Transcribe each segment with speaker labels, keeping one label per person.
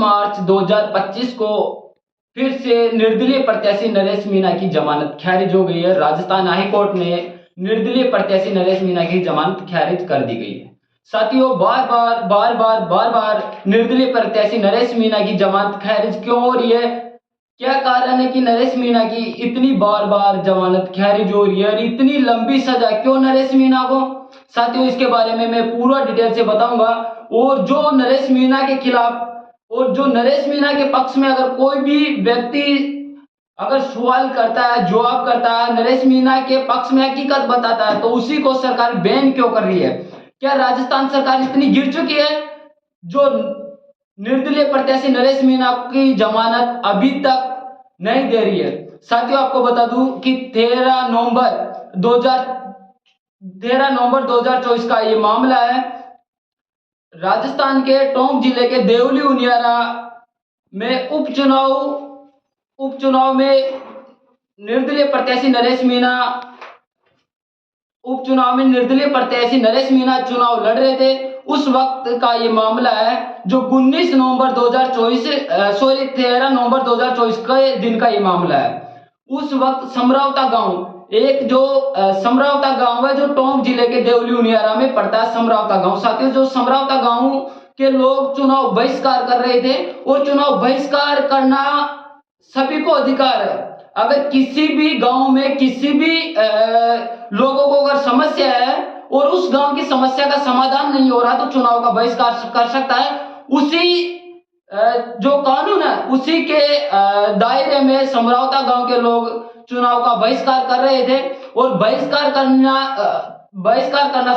Speaker 1: मार्च 2025 को फिर से निर्दलीय प्रत्याशी नरेश मीणा की जमानत खारिज हो गई है। राजस्थान हाई कोर्ट ने निर्दलीय प्रत्याशी नरेश मीणा की जमानत खारिज कर दी गई है। साथियों, बार बार निर्दलीय प्रत्याशी नरेश मीणा की जमानत खारिज क्यों हो रही है? क्या कारण है कि नरेश मीणा की इतनी बार जमानत खारिज हो रही है और इतनी लंबी सजा क्यों नरेश मीणा को? साथियों, इसके बारे में मैं पूरा डिटेल से बताऊंगा। और जो नरेश मीणा के खिलाफ और जो नरेश मीणा के पक्ष में अगर कोई भी व्यक्ति अगर सवाल करता है, जवाब करता है, नरेश मीणा के पक्ष में हकीकत बताता है, तो उसी को सरकार बैन क्यों कर रही है? क्या राजस्थान सरकार इतनी गिर चुकी है जो निर्दलीय प्रत्याशी नरेश मीणा की जमानत अभी तक नहीं दे रही है? साथियों, आपको बता दूं कि 13 नवंबर 2024 का ये मामला है। राजस्थान के टोंक जिले के देवली उनियारा में उपचुनाव में निर्दलीय प्रत्याशी नरेश मीणा चुनाव लड़ रहे थे। उस वक्त का ये मामला है जो 13 नवंबर 2024 के दिन का ये मामला है। उस वक्त समरावता गांव है जो टोंक जिले के देवली उनियारा में पड़ता है। समरावता गांव, साथियों, जो समरावता गांव के लोग चुनाव बहिष्कार कर रहे थे और चुनाव बहिष्कार करना सभी को अधिकार है। अगर किसी भी गांव में किसी भी लोगों को अगर समस्या है और उस गांव की समस्या का समाधान नहीं हो रहा तो चुनाव का बहिष्कार कर सकता है। उसी जो कानून है उसी के दायरे में समरावता गांव के लोग चुनाव का बहिष्कार कर रहे थे और बहिष्कार करना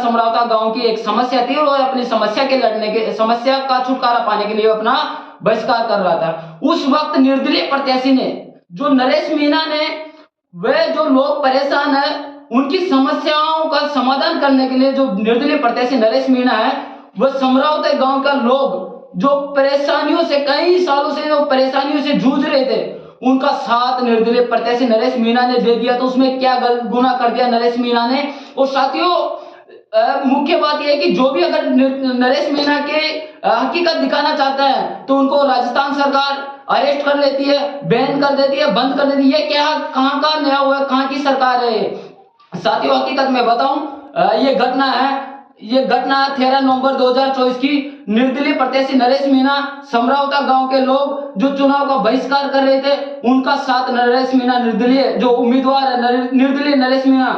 Speaker 1: समरावता गांव की एक समस्या थी और अपनी समस्या का छुटकारा पाने के लिए अपना बहिष्कार कर रहा था। उस वक्त निर्दलीय प्रत्याशी ने, जो नरेश मीणा ने, वे जो लोग परेशान है उनकी समस्याओं का समाधान करने के लिए जो निर्दलीय प्रत्याशी नरेश मीणा है, वह समरावता गांव का लोग जो परेशानियों से कई सालों से जो परेशानियों से जूझ रहे थे, उनका साथ निर्दलीय प्रत्याशी नरेश मीणा ने दे दिया। तो उसमें क्या गुनाह कर दिया नरेश मीणा ने? और साथियों, मुख्य बात यह है कि जो भी अगर नरेश मीणा के हकीकत दिखाना चाहता है तो उनको राजस्थान सरकार अरेस्ट कर लेती है, बैन कर देती है, बंद कर देती है। ये क्या, कहां का नया हुआ, कहां की सरकार है? साथियों, हकीकत में बताऊं, ये घटना 13 नवंबर 2024 की। निर्दलीय प्रत्याशी नरेश मीणा, समरावता गांव के लोग जो चुनाव का बहिष्कार कर रहे थे, उनका साथ नरेश मीणा, निर्दलीय जो उम्मीदवार है निर्दलीय नरेश मीणा,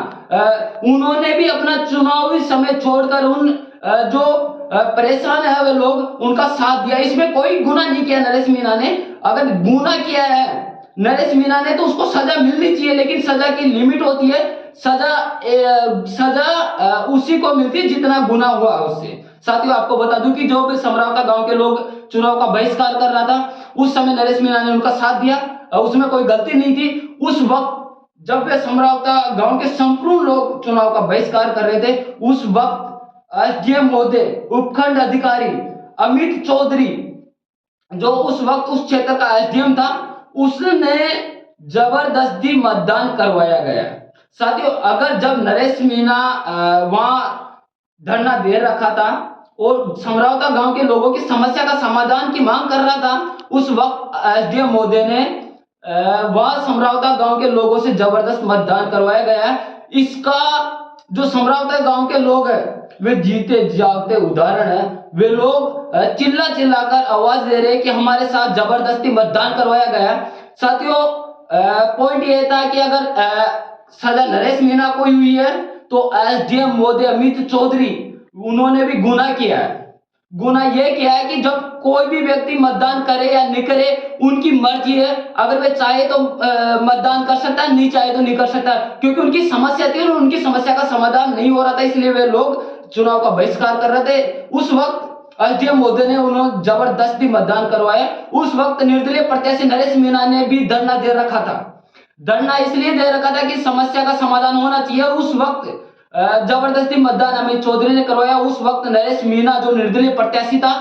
Speaker 1: उन्होंने भी अपना चुनावी समय छोड़कर उन जो परेशान है वे लोग, उनका साथ दिया। इसमें कोई गुनाह नहीं किया नरेश मीणा ने। अगर गुनाह किया है नरेश मीणा ने तो उसको सजा मिलनी चाहिए, लेकिन सजा की लिमिट होती है। सजा उसी को मिलती है जितना गुनाह हुआ उससे। साथियों, आपको बता दूं कि जो भी समरावता गांव के लोग चुनाव का बहिष्कार कर रहा था, उस समय नरेश मीणा ने उनका साथ दिया, उसमें कोई गलती नहीं थी। उस वक्त जब वे समरावता गांव के संपूर्ण लोग चुनाव का बहिष्कार कर रहे थे, उस वक्त एसडीएम महोदय, उपखंड अधिकारी अमित चौधरी, जो उस वक्त उस क्षेत्र का एसडीएम था, उसने जबरदस्ती मतदान करवाया गया। साथियों, अगर जब नरेश मीणा वहां धरना दे रखा था और समरावता गांव के लोगों की समस्या का समाधान की मांग कर रहा था, उस वक्त एसडीएम महोदय ने वहां समरावता गांव के लोगों से जबरदस्त मतदान करवाया गया। इसका जो समरावता गांव के लोग हैं वे जीते जागते उदाहरण है। वे लोग चिल्लाकर आवाज दे रहे कि हमारे साथ जबरदस्ती मतदान करवाया गया। साथियों, पॉइंट ये था कि अगर सजा नरेश मीणा को हुई है तो एसडीएम महोदय अमित चौधरी, उन्होंने भी गुनाह किया है। गुनाह यह किया है कि जब कोई भी व्यक्ति मतदान करे या नहीं करे, उनकी मर्जी है। अगर वे चाहे तो मतदान कर सकता है, नहीं चाहे तो नहीं कर सकता, क्योंकि उनकी समस्या थी और उनकी समस्या का समाधान नहीं हो रहा था, इसलिए वे लोग चुनाव का बहिष्कार कर रहे थे। उस वक्त एसडीएम महोदय ने उन्होंने जबरदस्ती मतदान करवाया। उस वक्त निर्दलीय प्रत्याशी नरेश मीणा ने भी धरना दे रखा था। धरना इसलिए दे रखा था कि समस्या का समाधान होना चाहिए। उस वक्त जबरदस्ती मतदान अमित चौधरी ने करवाया। उस वक्त नरेश मीणा जो निर्दलीय प्रत्याशी था,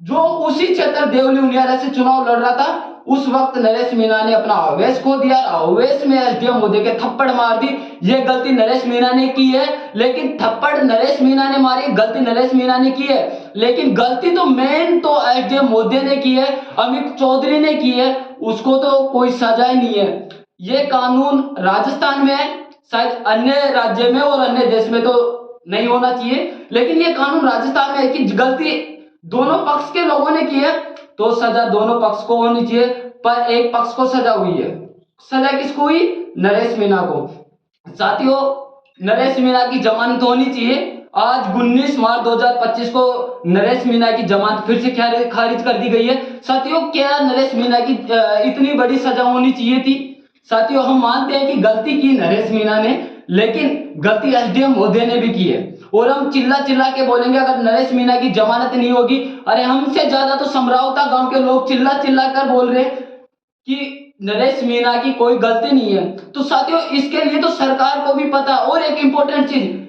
Speaker 1: जो उसी क्षेत्र देवली उनियारा से चुनाव लड़ रहा था, उस वक्त नरेश मीणा ने अपना आवेश खो दिया, आवेश में एसडीएम मोदी के थप्पड़ मार दी। ये गलती नरेश मीणा ने की है, लेकिन थप्पड़ नरेश मीणा ने मारी, गलती नरेश मीणा ने की है, लेकिन गलती तो मेन तो एसडीएम मोदी ने की है, अमित चौधरी ने की है, उसको तो कोई सजा ही नहीं है। ये कानून राजस्थान में है, शायद अन्य राज्य में और अन्य देश में तो नहीं होना चाहिए, लेकिन ये कानून राजस्थान में है कि गलती दोनों पक्ष के लोगों ने की है तो सजा दोनों पक्ष को होनी चाहिए, पर एक पक्ष को सजा हुई है। सजा किसको हुई? नरेश मीणा को। साथियों, नरेश मीणा की जमानत होनी चाहिए। आज 19 मार्च 2025 को नरेश मीणा की जमानत फिर से खारिज कर दी गई है। साथियों, क्या नरेश मीणा की इतनी बड़ी सजा होनी चाहिए थी? साथियों, हम मानते हैं कि गलती की नरेश मीणा ने, लेकिन गलती एसडीएम मोदी ने भी की है। और हम चिल्ला चिल्ला के बोलेंगे अगर नरेश मीणा की जमानत नहीं होगी, अरे हमसे ज्यादा तो समरावता गांव के लोग चिल्ला चिल्ला कर बोल रहे कि नरेश मीणा की कोई गलती नहीं है। तो साथियों, इसके लिए तो सरकार को भी पता। और एक इंपॉर्टेंट चीज,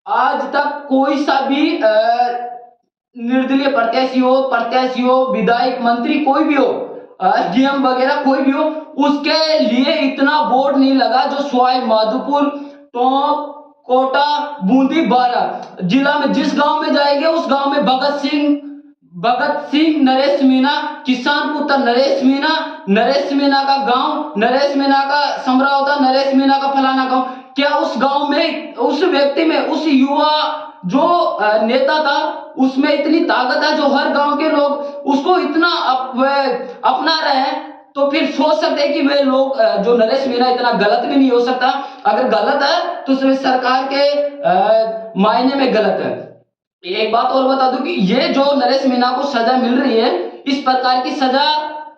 Speaker 1: आज तक कोई सा भी निर्दलीय प्रत्याशी हो, विधायक, मंत्री, कोई भी हो, एसडीएम वगैरह कोई भी हो, उसके लिए इतना बोर्ड नहीं लगा जो सवाई माधोपुर, टोंक, कोटा, बूंदी, बारा जिला में जिस गांव में जाएंगे उस गांव में भगत सिंह नरेश मीणा, किसान पुत्र नरेश मीणा का गांव, नरेश मीणा का समरावता, नरेश मीणा का फलाना गांव। क्या उस गांव में, उस व्यक्ति में, उस युवा जो नेता था, उसमें इतनी ताकत है जो हर गांव के लोग उसको इतना अपना रहे हैं? तो फिर सोच सकते हैं कि वे लोग जो नरेश मीणा इतना गलत भी नहीं हो सकता। अगर गलत है तो सिर्फ सरकार के मायने में गलत है। एक बात और बता दूं कि ये जो नरेश मीणा को सजा मिल रही है, इस प्रकार की सजा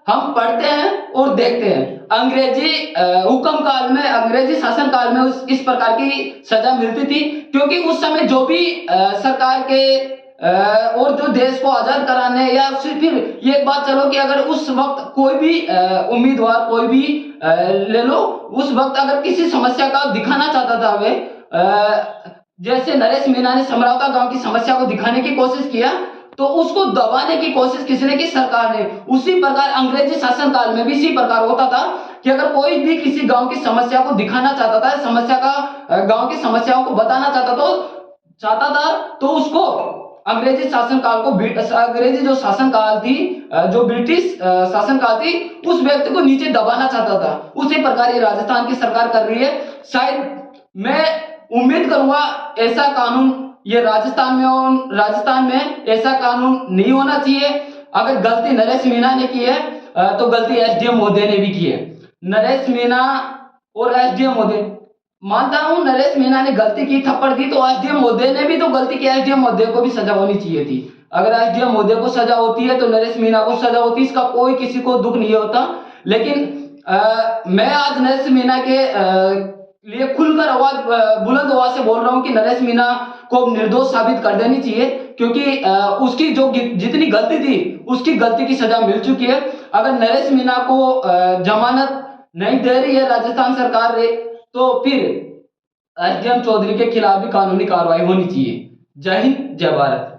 Speaker 1: हम पढ़ते हैं और देखते हैं। अंग्रेजी हुक्म काल में, अंग्रेजी शासन काल में इस प्रकार की सजा मिलती थी, क्योंकि उस समय जो भी सरकार के और जो देश को आजाद कराने, या फिर ये बात चलो कि अगर उस वक्त कोई भी उम्मीदवार, कोई भी ले लो, उस वक्त अगर किसी समस्या का दिखाना चाहता था वे, जैसे नरेश मीणा ने समरावता गांव की समस्या को दिखाने की कोशिश किया, तो उसको दबाने की कोशिश किसने की? सरकार ने। उसी प्रकार अंग्रेजी शासन काल में भी इसी प्रकार होता था कि अगर कोई भी किसी गांव की समस्या को दिखाना चाहता था, समस्या का, गांव की समस्याओं को बताना चाहता था, तो उसको अंग्रेजी शासन काल को, अंग्रेजी जो शासन काल थी, जो ब्रिटिश शासन काल थी, उस व्यक्ति को नीचे दबाना चाहता था। उसी प्रकार ये राजस्थान की सरकार कर रही है। शायद मैं उम्मीद करूंगा ऐसा कानून ये राजस्थान में ऐसा कानून नहीं होना चाहिए। अगर गलती नरेश मीणा ने की है तो गलती एसडीएम मोदी ने भी की है। नरेश मीणा और एसडीएम मोदी, मानता हूं नरेश मीणा ने गलती की, थप्पड़ दी, तो एसडीएम मोदी ने भी तो गलती की, एसडीएम मोदी को भी सजा होनी चाहिए थी। अगर एसडीएम मोदी को सजा होती है तो नरेश मीणा को सजा होती, इसका कोई किसी को दुख नहीं होता। लेकिन मैं आज नरेश मीणा के लिए खुलकर बुलंद आवाज से बोल रहा हूं कि नरेश मीणा को निर्दोष साबित कर देनी चाहिए, क्योंकि उसकी जो जितनी गलती थी उसकी गलती की सजा मिल चुकी है। अगर नरेश मीणा को जमानत नहीं दे रही है राजस्थान सरकार रे, तो फिर एसडीएम चौधरी के खिलाफ भी कानूनी कार्रवाई होनी चाहिए। जय हिंद, जय भारत।